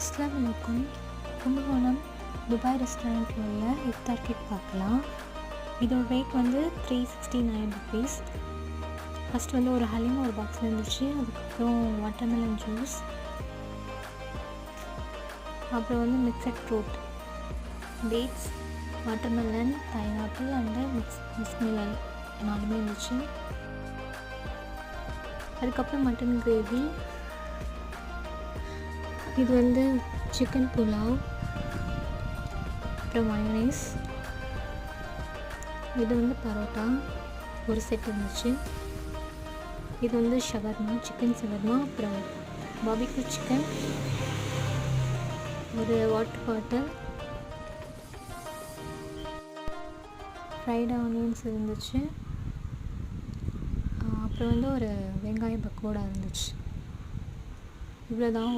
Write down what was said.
அஸ்ஸலாமு அலைக்கும். கும்பகோணம் துபாய் ரெஸ்டாரண்ட்டில் உள்ள இஃப்தார் கிட் பார்க்கலாம். இதோட ரேட் வந்து 369 ருபீஸ். ஃபஸ்ட் வந்து ஒரு ஹலீம் ஒரு பாக்ஸில் இருந்துச்சு. அதுக்கப்புறம் வாட்டர்மெலன் ஜூஸ், அப்புறம் வந்து mixed fruit, dates, watermelon, pineapple and muskmelon 4மே இருந்துச்சு. அதுக்கப்புறம் மட்டன் கிரேவி, இது வந்து சிக்கன் புலாவ், அப்புறம் மயோனைஸ், இது வந்து பரோட்டா ஒரு செட் இருந்துச்சு. இது வந்து ஷவர்மா, சிக்கன் ஷவர்மா, அப்புறம் பாபிக்யூ சிக்கன், ஒரு வாட்டர் பாட்டில், ஃப்ரைட் ஆனியன்ஸ் இருந்துச்சு. அப்புறம் வந்து ஒரு வெங்காய பக்கோடா இருந்துச்சு. இவ்வளோதான்.